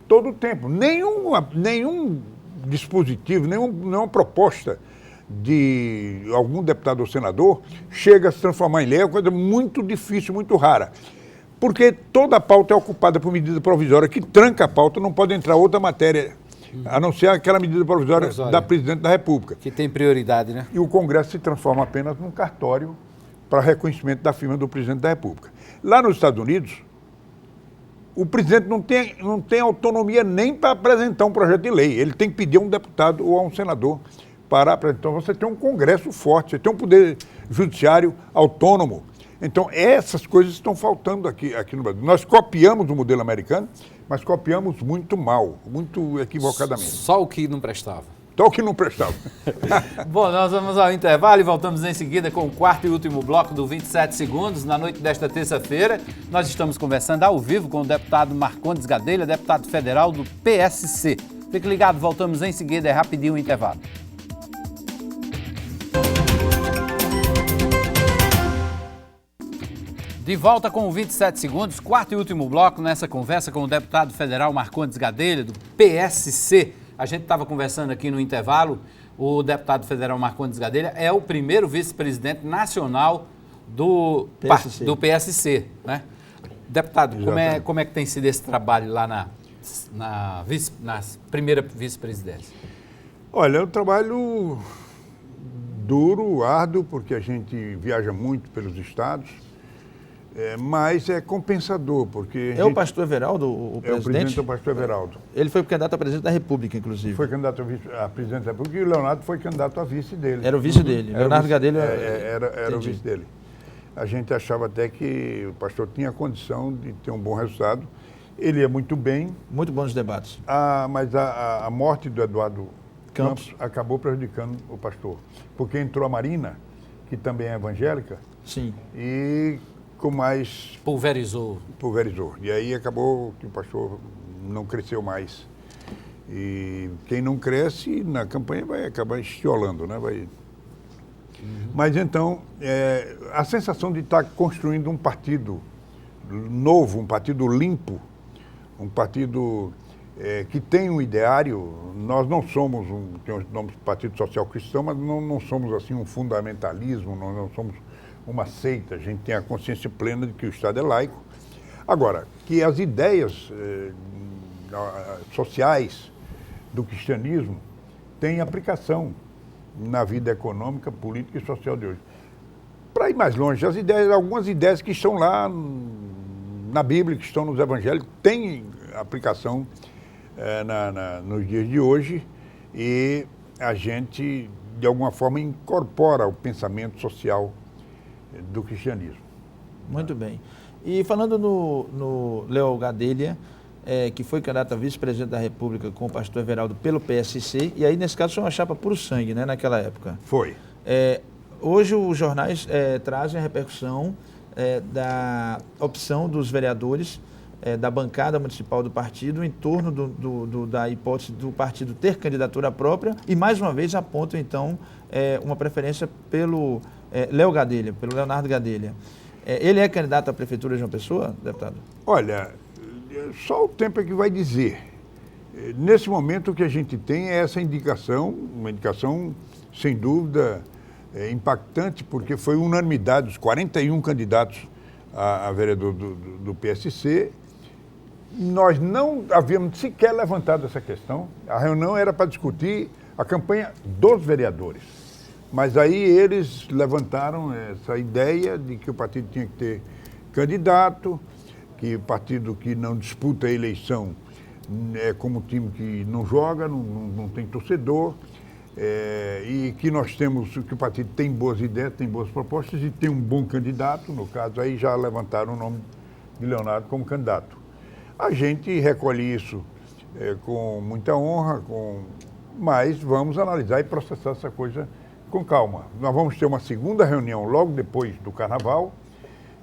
todo o tempo. Nenhum dispositivo, nenhuma proposta de algum deputado ou senador chega a se transformar em lei, é uma coisa muito difícil, muito rara. Porque toda a pauta é ocupada por medida provisória, que tranca a pauta, não pode entrar outra matéria, a não ser aquela medida provisória da Presidente da República. Que tem prioridade, né? E o Congresso se transforma apenas num cartório para reconhecimento da firma do Presidente da República. Lá nos Estados Unidos, o presidente não tem autonomia nem para apresentar um projeto de lei. Ele tem que pedir a um deputado ou a um senador para apresentar. Então, você tem um Congresso forte, você tem um poder judiciário autônomo. Então, essas coisas estão faltando aqui no Brasil. Nós copiamos o modelo americano, mas copiamos muito mal, muito equivocadamente. Só o que não prestava. Só o que não prestava. Bom, nós vamos ao intervalo e voltamos em seguida com o quarto e último bloco do 27 Segundos. Na noite desta terça-feira, nós estamos conversando ao vivo com o deputado Marcondes Gadelha, deputado federal do PSC. Fique ligado, voltamos em seguida, é rapidinho o intervalo. De volta com o 27 Segundos, quarto e último bloco nessa conversa com o deputado federal Marcondes Gadelha, do PSC. A gente estava conversando aqui no intervalo, o deputado federal Marcondes Gadelha é o primeiro vice-presidente nacional do PSC, né? Deputado, como é que tem sido esse trabalho lá na primeira vice-presidência? Olha, é um trabalho duro, árduo, porque a gente viaja muito pelos estados. Mas é compensador, porque... O pastor Everaldo, o presidente? O presidente é o pastor Everaldo. Ele foi candidato a presidente da República, inclusive. Foi candidato a presidente da República e o Leonardo foi candidato a vice dele. Era o vice dele. Leonardo Gadelha... Era o vice dele. A gente achava até que o pastor tinha condição de ter um bom resultado. Ele ia muito bem. Muito bons debates. Mas a morte do Eduardo Campos acabou prejudicando o pastor. Porque entrou a Marina, que também é evangélica. Sim. E... com mais... Pulverizou. E aí acabou que o pastor não cresceu mais. E quem não cresce na campanha vai acabar estiolando, né? Mas então, a sensação de estar construindo um partido novo, um partido limpo, um partido que tem um ideário. Nós não somos temos Partido Social Cristão, mas não somos assim um fundamentalismo, nós não somos uma seita. A gente tem a consciência plena de que o Estado é laico. Agora, que as ideias sociais do cristianismo têm aplicação na vida econômica, política e social de hoje. Para ir mais longe, algumas ideias que estão lá na Bíblia, que estão nos evangelhos, têm aplicação nos dias de hoje, e a gente, de alguma forma, incorpora o pensamento social do cristianismo. Muito bem. E falando no Léo Gadelha, que foi candidato a vice-presidente da República com o pastor Everaldo pelo PSC, e aí nesse caso foi uma chapa puro sangue, né, naquela época. Foi. Hoje os jornais trazem a repercussão da opção dos vereadores da bancada municipal do partido em torno da hipótese do partido ter candidatura própria, e mais uma vez apontam então uma preferência pelo Léo Gadelha, pelo Leonardo Gadelha. Ele é candidato à prefeitura de João Pessoa, deputado? Olha, só o tempo é que vai dizer. Nesse momento o que a gente tem é essa indicação, uma indicação sem dúvida impactante, porque foi unanimidade, os 41 candidatos a vereador do PSC. Nós não havíamos sequer levantado essa questão. A reunião era para discutir a campanha dos vereadores. Mas aí eles levantaram essa ideia de que o partido tinha que ter candidato, que o partido que não disputa a eleição é como um time que não joga, não tem torcedor, e que que o partido tem boas ideias, tem boas propostas e tem um bom candidato. No caso, aí já levantaram o nome de Leonardo como candidato. A gente recolhe isso com muita honra, mas vamos analisar e processar essa coisa com calma. Nós vamos ter uma segunda reunião logo depois do Carnaval,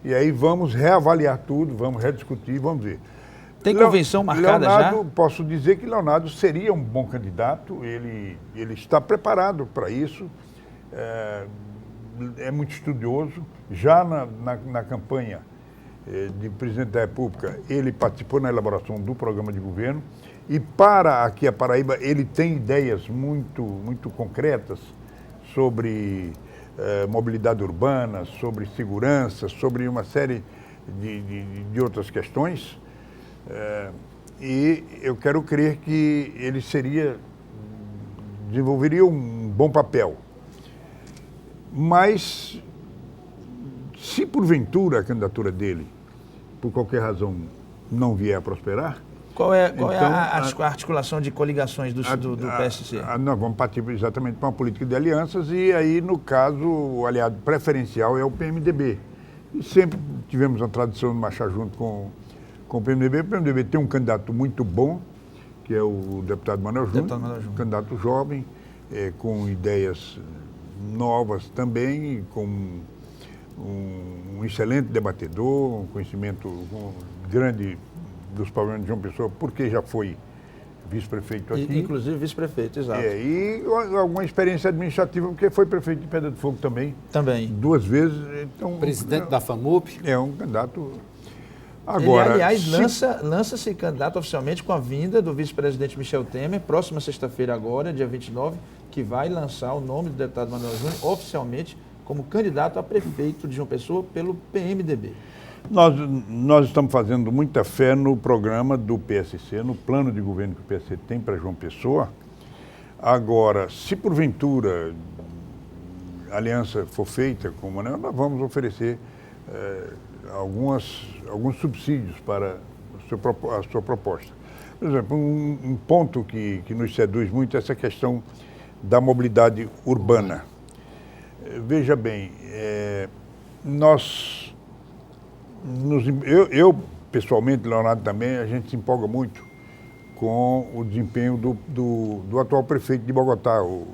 e aí vamos reavaliar tudo, vamos rediscutir, vamos ver. Tem convenção marcada Leonardo, já? Posso dizer que Leonardo seria um bom candidato, ele está preparado para isso, é muito estudioso. Já na campanha de presidente da República, ele participou na elaboração do programa de governo, e para aqui a Paraíba ele tem ideias muito concretas sobre mobilidade urbana, sobre segurança, sobre uma série de outras questões, e eu quero crer que ele desenvolveria um bom papel. Mas, se porventura a candidatura dele, por qualquer razão, não vier a prosperar... Qual é a articulação de coligações do PSC? Nós vamos partir exatamente para uma política de alianças, e aí, no caso, o aliado preferencial é o PMDB. E sempre tivemos a tradição de marchar junto com o PMDB. O PMDB tem um candidato muito bom, que é o deputado Manuel Júnior, candidato jovem, com ideias novas também, com um excelente debatedor, um conhecimento grande dos problemas de João Pessoa, porque já foi vice-prefeito aqui. Inclusive vice-prefeito, exato. E alguma experiência administrativa, porque foi prefeito de Pedra do Fogo também. Também. 2 vezes. Então, presidente da FAMUP. É um candidato. Agora, ele, aliás, lança-se candidato oficialmente com a vinda do vice-presidente Michel Temer, próxima sexta-feira agora, dia 29, que vai lançar o nome do deputado Manuel Júnior oficialmente como candidato a prefeito de João Pessoa pelo PMDB. Nós estamos fazendo muita fé no programa do PSC, no plano de governo que o PSC tem para João Pessoa. Agora, se porventura a aliança for feita com o Manuel, nós vamos oferecer alguns subsídios para a sua proposta. Por exemplo, um ponto que nos seduz muito é essa questão da mobilidade urbana. Veja bem, eu pessoalmente, Leonardo também, a gente se empolga muito com o desempenho do atual prefeito de Bogotá, o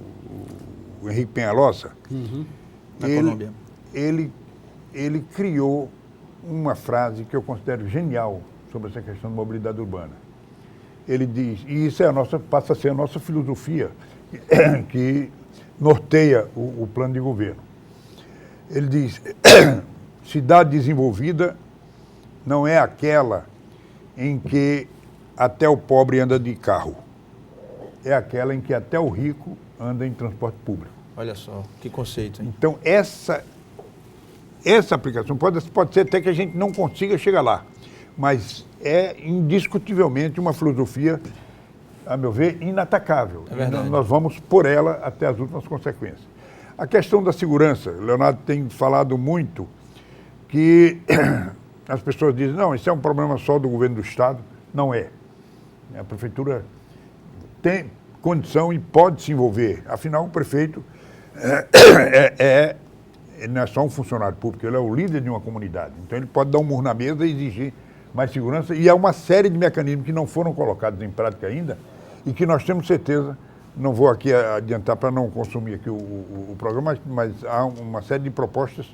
Henrique Peñalosa. Na Colômbia. Ele criou uma frase que eu considero genial sobre essa questão de mobilidade urbana. ele diz, e isso passa a ser a nossa filosofia que norteia o plano de governo. Ele diz, cidade desenvolvida não é aquela em que até o pobre anda de carro, é aquela em que até o rico anda em transporte público. Olha só, que conceito, hein? Então, essa aplicação pode ser até que a gente não consiga chegar lá, mas é indiscutivelmente uma filosofia, a meu ver, inatacável. É verdade. Nós vamos por ela até as últimas consequências. A questão da segurança, o Leonardo tem falado muito que as pessoas dizem, não, isso é um problema só do governo do Estado. Não é. A prefeitura tem condição e pode se envolver. Afinal, o prefeito ele não é só um funcionário público, ele é o líder de uma comunidade. Então, ele pode dar um murro na mesa e exigir mais segurança. E há uma série de mecanismos que não foram colocados em prática ainda e que nós temos certeza, não vou aqui adiantar para não consumir aqui o programa, mas há uma série de propostas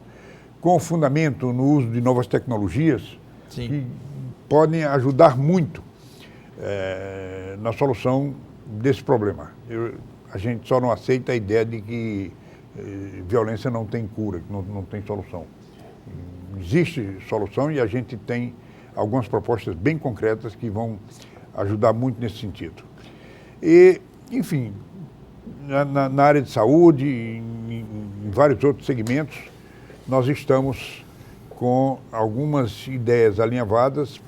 com fundamento no uso de novas tecnologias. Sim. Que podem ajudar muito na solução desse problema. A gente só não aceita a ideia de que violência não tem cura, não tem solução. Existe solução e a gente tem algumas propostas bem concretas que vão ajudar muito nesse sentido. E, enfim, na área de saúde, em vários outros segmentos, nós estamos com algumas ideias alinhavadas,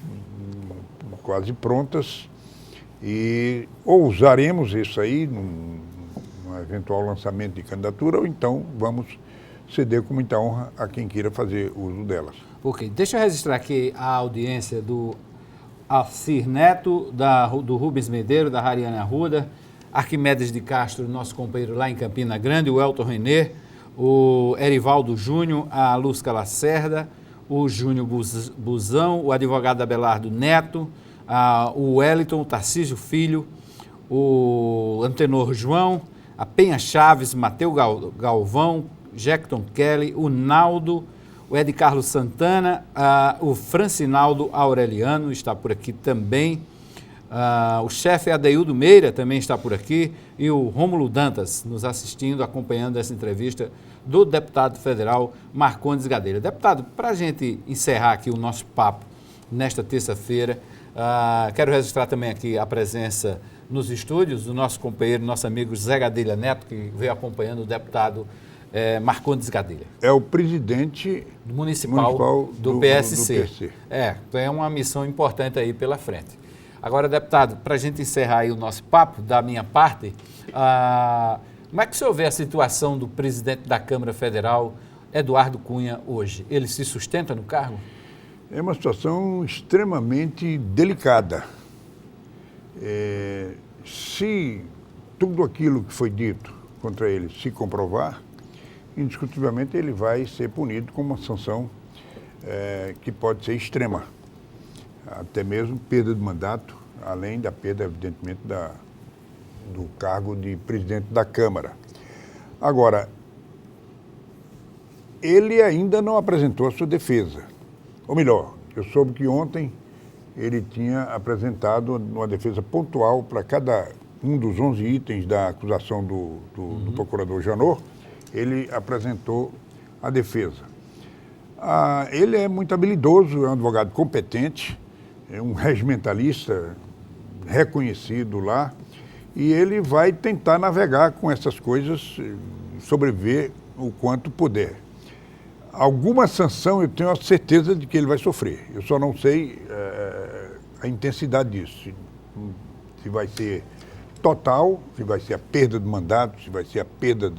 quase prontas, e ou usaremos isso aí num eventual lançamento de candidatura, ou então vamos ceder com muita honra a quem queira fazer uso delas. Ok, deixa eu registrar aqui a audiência do Alcir Neto, do Rubens Medeiro, da Rariane Arruda, Arquimedes de Castro, nosso companheiro lá em Campina Grande, o Elton Renê, o Erivaldo Júnior, a Lúcia Lacerda, o Júnior Buzão, o advogado Abelardo Neto, o Wellington, o Tarcísio Filho, o Antenor João, a Penha Chaves, Mateu Galvão, Jackton Kelly, o Naldo, o Ed Carlos Santana, o Francinaldo Aureliano está por aqui também, o chefe Adeildo Meira também está por aqui e o Rômulo Dantas nos assistindo, acompanhando essa entrevista do deputado federal Marcondes Gadelha. Deputado, para a gente encerrar aqui o nosso papo nesta terça-feira, quero registrar também aqui a presença nos estúdios do nosso companheiro, nosso amigo Zé Gadelha Neto, que veio acompanhando o deputado Marcondes Gadelha. É o presidente municipal do PSC. Do PC. Então é uma missão importante aí pela frente. Agora, deputado, para a gente encerrar aí o nosso papo, da minha parte, como é que o senhor vê a situação do presidente da Câmara Federal, Eduardo Cunha, hoje? Ele se sustenta no cargo? É uma situação extremamente delicada. Se tudo aquilo que foi dito contra ele se comprovar, indiscutivelmente ele vai ser punido com uma sanção que pode ser extrema. Até mesmo perda de mandato, além da perda, evidentemente, do cargo de presidente da Câmara. Agora, ele ainda não apresentou a sua defesa. Ou melhor, eu soube que ontem ele tinha apresentado uma defesa pontual para cada um dos 11 itens da acusação do procurador Janot, ele apresentou a defesa. Ele é muito habilidoso, é um advogado competente, é um regimentalista reconhecido lá, e ele vai tentar navegar com essas coisas, sobreviver o quanto puder. Alguma sanção eu tenho a certeza de que ele vai sofrer. Eu só não sei a intensidade disso. Se vai ser total, se vai ser a perda do mandato, se vai ser a perda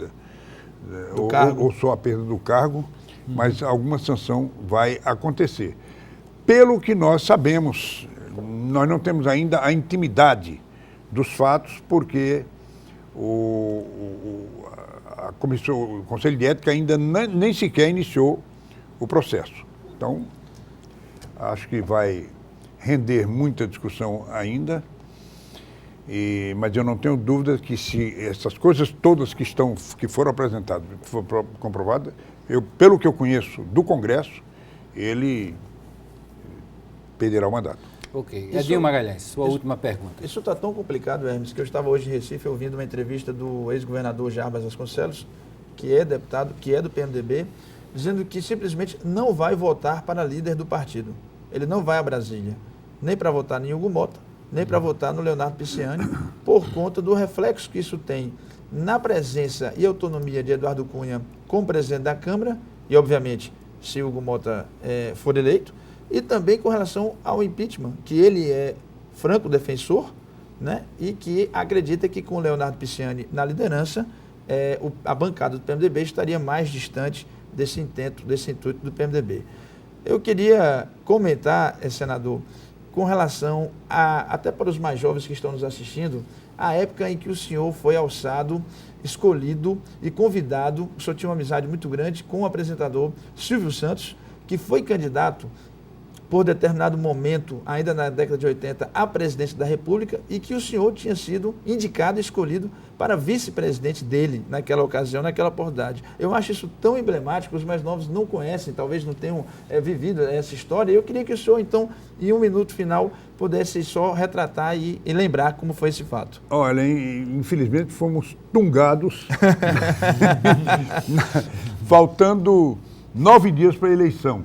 ou só a perda do cargo, mas alguma sanção vai acontecer. Pelo que nós sabemos, nós não temos ainda a intimidade dos fatos, porque o Conselho de Ética ainda nem sequer iniciou o processo. Então, acho que vai render muita discussão ainda, mas eu não tenho dúvida que se essas coisas todas que foram apresentadas, foram comprovadas, pelo que eu conheço do Congresso, ele perderá o mandato. Ok. Edinho Magalhães, sua última pergunta. Isso está tão complicado, Hermes, que eu estava hoje em Recife ouvindo uma entrevista do ex-governador Jarbas Vasconcelos, que é deputado, que é do PMDB, dizendo que simplesmente não vai votar para líder do partido. Ele não vai a Brasília, nem para votar em Hugo Mota, nem para votar no Leonardo Pisciani, por conta do reflexo que isso tem na presença e autonomia de Eduardo Cunha como presidente da Câmara, e obviamente, se Hugo Mota for eleito, e também com relação ao impeachment, que ele é franco defensor, né, e que acredita que com o Leonardo Pisciani na liderança, a bancada do PMDB estaria mais distante desse intuito do PMDB. Eu queria comentar, senador, com relação até para os mais jovens que estão nos assistindo, a época em que o senhor foi alçado, escolhido e convidado, o senhor tinha uma amizade muito grande com o apresentador Silvio Santos, que foi candidato por determinado momento, ainda na década de 80, à presidência da República, e que o senhor tinha sido indicado e escolhido para vice-presidente dele naquela ocasião, naquela oportunidade. Eu acho isso tão emblemático, os mais novos não conhecem, talvez não tenham vivido essa história. Eu queria que o senhor, então, em um minuto final, pudesse só retratar e lembrar como foi esse fato. Olha, infelizmente fomos tungados, faltando 9 dias para a eleição.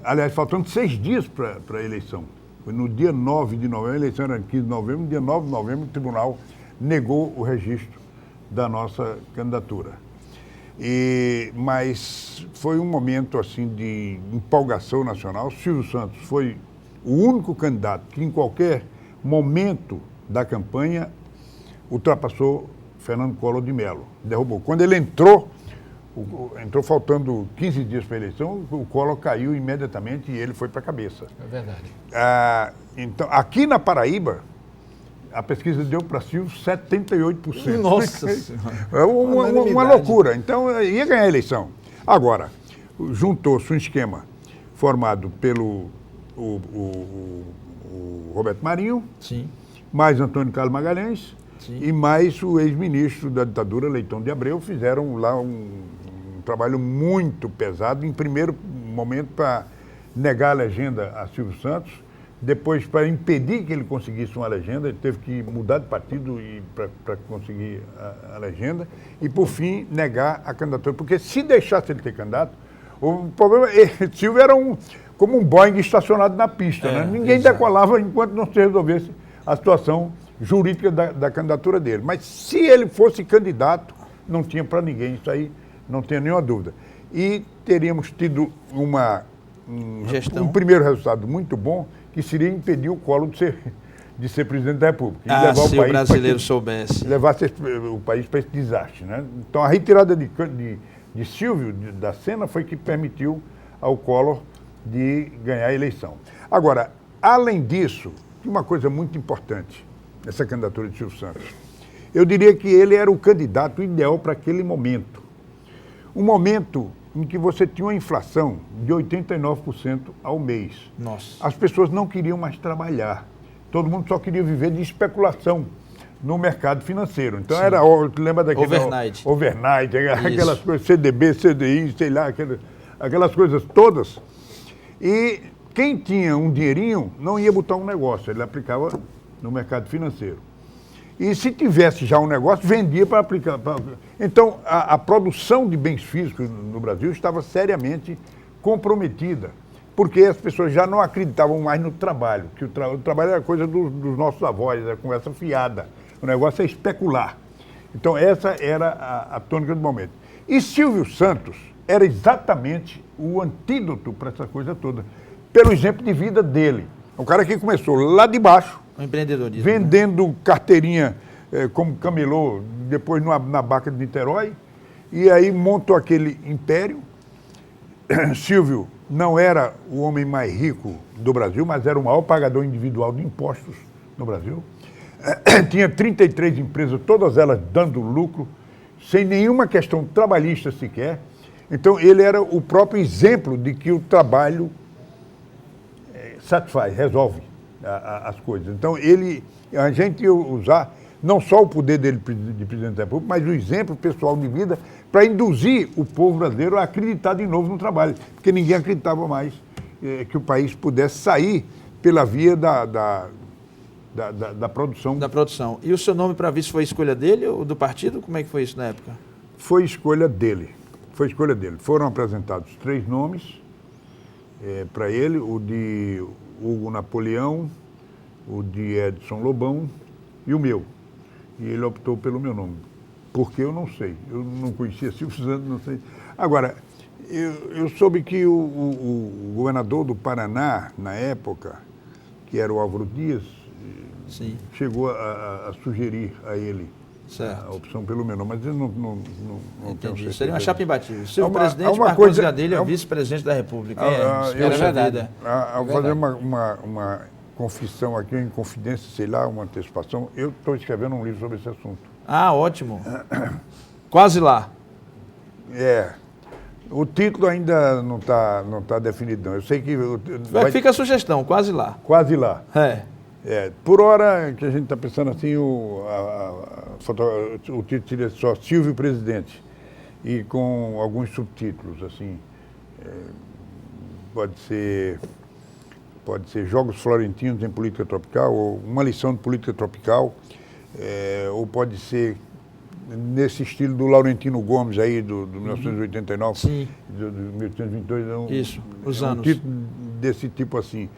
Aliás, faltando 6 dias para a eleição. Foi no dia 9 de novembro, a eleição era 15 de novembro, no dia 9 de novembro o tribunal negou o registro da nossa candidatura. Mas foi um momento assim de empolgação nacional. Silvio Santos foi o único candidato que em qualquer momento da campanha ultrapassou Fernando Collor de Mello, derrubou. Quando ele entrou faltando 15 dias para a eleição, o Collor caiu imediatamente e ele foi para a cabeça. É verdade. Então, aqui na Paraíba, a pesquisa deu para Silvio 78%. Nossa Senhora! É uma loucura. Então, ia ganhar a eleição. Agora, juntou-se um esquema formado pelo o Roberto Marinho, sim, mais Antônio Carlos Magalhães, sim, e mais o ex-ministro da ditadura, Leitão de Abreu, fizeram lá um trabalho muito pesado, em primeiro momento para negar a legenda a Silvio Santos, depois para impedir que ele conseguisse uma legenda, ele teve que mudar de partido para conseguir a legenda, e por fim negar a candidatura, porque se deixasse ele ter candidato, o problema Silvio era como um Boeing estacionado na pista, né? Ninguém decolava enquanto não se resolvesse a situação jurídica da candidatura dele. Mas se ele fosse candidato, não tinha para ninguém, isso aí não tenho nenhuma dúvida. E teríamos tido um primeiro resultado muito bom, que seria impedir o Collor de ser presidente da República. E levar se o brasileiro soubesse. Levasse o país para esse desastre, né? Então a retirada de Silvio da cena foi que permitiu ao Collor de ganhar a eleição. Agora, além disso, uma coisa muito importante, essa candidatura de Silvio Santos. Eu diria que ele era o candidato ideal para aquele momento. Um momento em que você tinha uma inflação de 89% ao mês. Nossa. As pessoas não queriam mais trabalhar. Todo mundo só queria viver de especulação no mercado financeiro. Então sim, lembra daquele... Overnight, aquelas coisas, CDB, CDI, sei lá, aquelas coisas todas. E quem tinha um dinheirinho não ia botar um negócio, ele aplicava no mercado financeiro. E se tivesse já um negócio, vendia para aplicar. Então, a produção de bens físicos no Brasil estava seriamente comprometida, porque as pessoas já não acreditavam mais no trabalho, que o trabalho era coisa dos nossos avós, era conversa fiada. O negócio é especular. Então, essa era a tônica do momento. E Silvio Santos era exatamente o antídoto para essa coisa toda, pelo exemplo de vida dele. O cara que começou lá de baixo, o empreendedorismo, vendendo carteirinha como camelô, depois na Baca de Niterói, e aí montou aquele império. Silvio não era o homem mais rico do Brasil, mas era o maior pagador individual de impostos no Brasil. Tinha 33 empresas, todas elas dando lucro, sem nenhuma questão trabalhista sequer. Então, ele era o próprio exemplo de que o trabalho satisfaz, resolve as coisas. Então, a gente ia usar não só o poder dele de presidente da República, mas o exemplo pessoal de vida para induzir o povo brasileiro a acreditar de novo no trabalho, porque ninguém acreditava mais que o país pudesse sair pela via da produção. Da produção. E o seu nome para vice foi escolha dele ou do partido? Como é que foi isso na época? Foi escolha dele. Foram apresentados 3 nomes para ele, o de Hugo Napoleão, o de Edson Lobão e o meu. E ele optou pelo meu nome. Porque eu não sei. Eu não conhecia Silvio Santos, não sei. Agora, eu soube que o governador do Paraná, na época, que era o Álvaro Dias, Sim. chegou a sugerir a ele Certo. a opção pelo meu nome, mas eu não tenho certeza. Seria uma chapa imbatível. Seu Uma presidente, coisa- Marcondes Gadelha, é vice-presidente da República. eu Poxa vida. Ao fazer uma confissão aqui, em confidência, sei lá, uma antecipação, eu estou escrevendo um livro sobre esse assunto. Ah, ótimo. Quase lá. O título ainda não tá definido, não. Eu sei que... Fica a sugestão, quase lá. Quase lá. Por hora, que a gente está pensando assim, o título seria só Silvio Presidente, e com alguns subtítulos, assim, pode ser Jogos Florentinos em Política Tropical, ou Uma Lição de Política Tropical, ou pode ser nesse estilo do Laurentino Gomes aí, do 1989, Sim. do 1822. Isso, os anos. Um título desse tipo assim,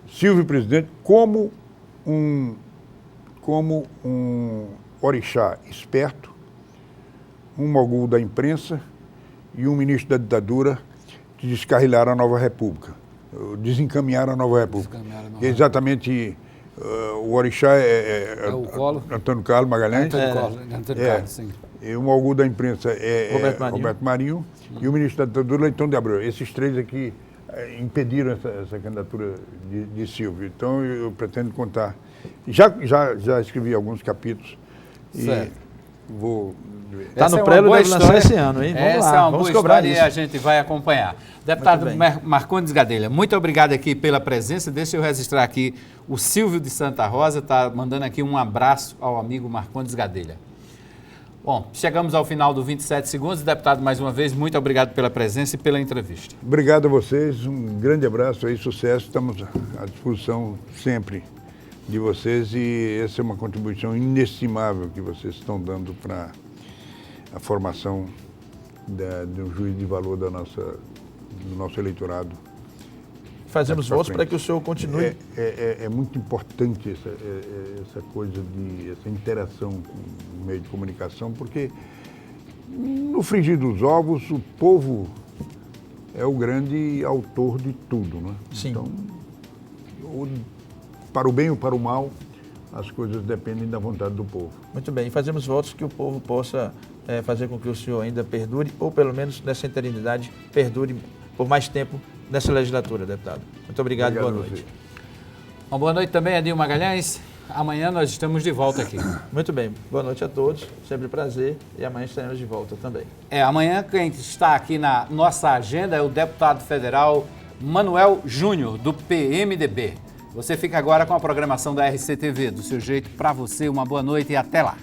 Silvio Presidente como um orixá esperto, um mogul da imprensa e um ministro da ditadura que descarrilharam a nova república, desencaminharam a nova república. Exatamente, o orixá é o Collor. Antônio Carlos Magalhães. Antônio Carlos, sim. E o mogul da imprensa é Roberto Marinho. E o ministro da ditadura, Leitão de Abreu. Esses 3 aqui impediram essa candidatura de Silvio. Então, eu pretendo contar. Já escrevi alguns capítulos e vou... Está no prelo, deve lançar esse ano, hein? Vamos Essa lá, é uma vamos boa cobrar história isso. e a gente vai acompanhar. Deputado Marcondes Gadelha, muito obrigado aqui pela presença. Deixa eu registrar aqui o Silvio de Santa Rosa, está mandando aqui um abraço ao amigo Marcondes Gadelha. Bom, chegamos ao final do 27 segundos. Deputado, mais uma vez, muito obrigado pela presença e pela entrevista. Obrigado a vocês, um grande abraço aí, sucesso. Estamos à disposição sempre de vocês e essa é uma contribuição inestimável que vocês estão dando para a formação de um juiz de valor do nosso eleitorado. Fazemos votos para que o senhor continue. É muito importante essa coisa essa interação no meio de comunicação, porque no frigir dos ovos o povo é o grande autor de tudo, né? Sim. Então, para o bem ou para o mal, as coisas dependem da vontade do povo. Muito bem, e fazemos votos que o povo possa fazer com que o senhor ainda perdure, ou pelo menos nessa eternidade, perdure por mais tempo nessa legislatura, deputado. Muito obrigado, boa noite. Uma boa noite também, Adil Magalhães. Amanhã nós estamos de volta aqui. Muito bem, boa noite a todos, sempre um prazer, e amanhã estaremos de volta também. Amanhã quem está aqui na nossa agenda é o deputado federal Manuel Júnior, do PMDB. Você fica agora com a programação da RCTV, do seu jeito, para você, uma boa noite e até lá.